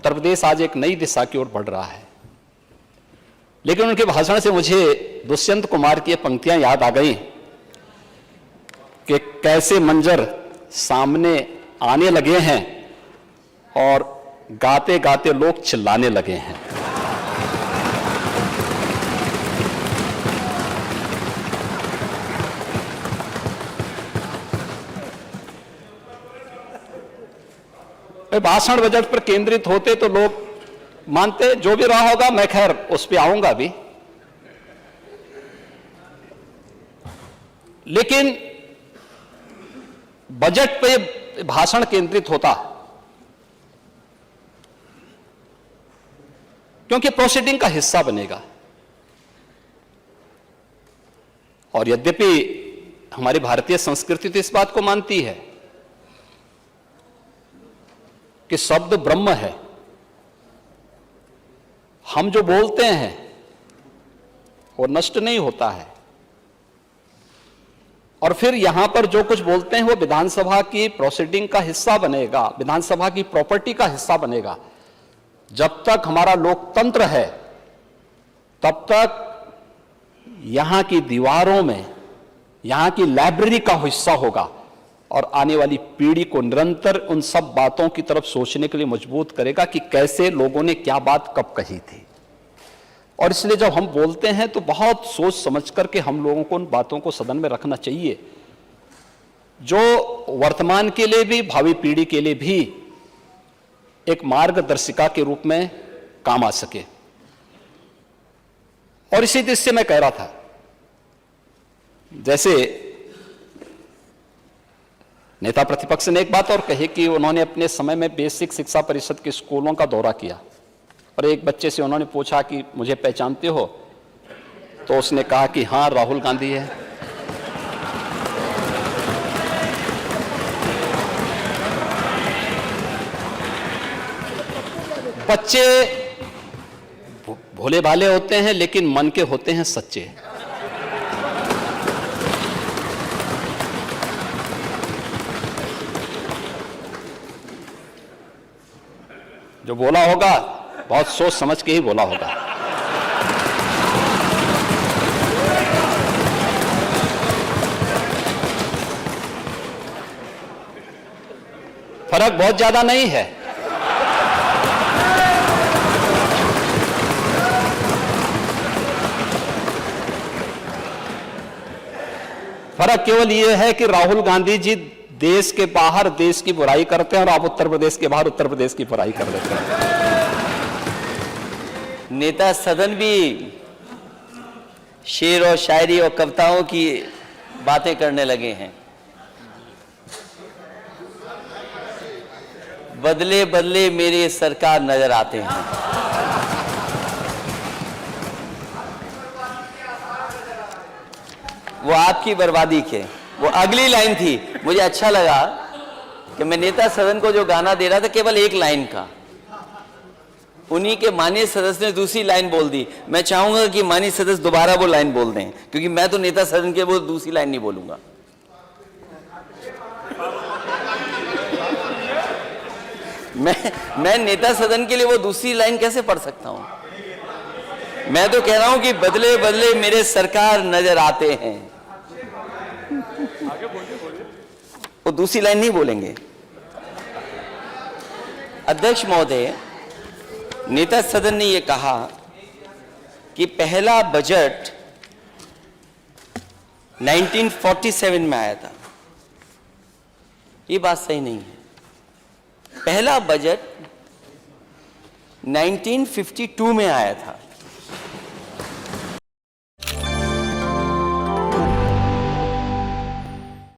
उत्तर प्रदेश आज एक नई दिशा की ओर बढ़ रहा है। लेकिन उनके भाषण से मुझे दुष्यंत कुमार की ये पंक्तियां याद आ गई कि कैसे मंजर सामने आने लगे हैं और गाते गाते लोग चिल्लाने लगे हैं। भाषण बजट पर केंद्रित होते तो लोग मानते, जो भी रहा होगा, मैं खैर उस पर आऊंगा भी। लेकिन बजट पे भाषण केंद्रित होता क्योंकि प्रोसीडिंग का हिस्सा बनेगा। और यद्यपि हमारी भारतीय संस्कृति तो इस बात को मानती है कि शब्द ब्रह्म है, हम जो बोलते हैं वो नष्ट नहीं होता है, और फिर यहां पर जो कुछ बोलते हैं वो विधानसभा की प्रोसीडिंग का हिस्सा बनेगा, विधानसभा की प्रॉपर्टी का हिस्सा बनेगा। जब तक हमारा लोकतंत्र है तब तक यहां की दीवारों में यहां की लाइब्रेरी का हिस्सा होगा और आने वाली पीढ़ी को निरंतर उन सब बातों की तरफ सोचने के लिए मजबूत करेगा कि कैसे लोगों ने क्या बात कब कही थी। और इसलिए जब हम बोलते हैं तो बहुत सोच समझ करके हम लोगों को उन बातों को सदन में रखना चाहिए जो वर्तमान के लिए भी भावी पीढ़ी के लिए भी एक मार्गदर्शिका के रूप में काम आ सके। और इसी दृष्टि से मैं कह रहा था, जैसे नेता प्रतिपक्ष ने एक बात और कही कि उन्होंने अपने समय में बेसिक शिक्षा परिषद के स्कूलों का दौरा किया और एक बच्चे से उन्होंने पूछा कि मुझे पहचानते हो, तो उसने कहा कि हाँ, राहुल गांधी है। बच्चे भोले भाले होते हैं लेकिन मन के होते हैं सच्चे। जो बोला होगा बहुत सोच समझ के ही बोला होगा। फर्क बहुत ज्यादा नहीं है। फर्क केवल यह है कि राहुल गांधी जी देश के बाहर देश की बुराई करते हैं और आप उत्तर प्रदेश के बाहर उत्तर प्रदेश की बुराई कर देते हैं। नेता सदन भी शेर और शायरी और कविताओं की बातें करने लगे हैं। बदले बदले मेरे सरकार नजर आते हैं। वो आपकी बर्बादी के, वो अगली लाइन थी। मुझे अच्छा लगा कि मैं नेता सदन को जो गाना दे रहा था केवल एक लाइन का, उन्हीं के माननीय सदस्य ने दूसरी लाइन बोल दी। मैं चाहूंगा कि माननीय सदस्य दोबारा वो लाइन बोल दें, क्योंकि मैं तो नेता सदन के वो दूसरी लाइन नहीं बोलूंगा। मैं नेता सदन के लिए वो दूसरी लाइन कैसे पढ़ सकता हूं? मैं तो कह रहा हूं कि बदले बदले मेरे सरकार नजर आते हैं। वो दूसरी लाइन नहीं बोलेंगे। अध्यक्ष महोदय, नेता सदन ने यह कहा कि पहला बजट 1947 में आया था। ये बात सही नहीं है। पहला बजट 1952 में आया था।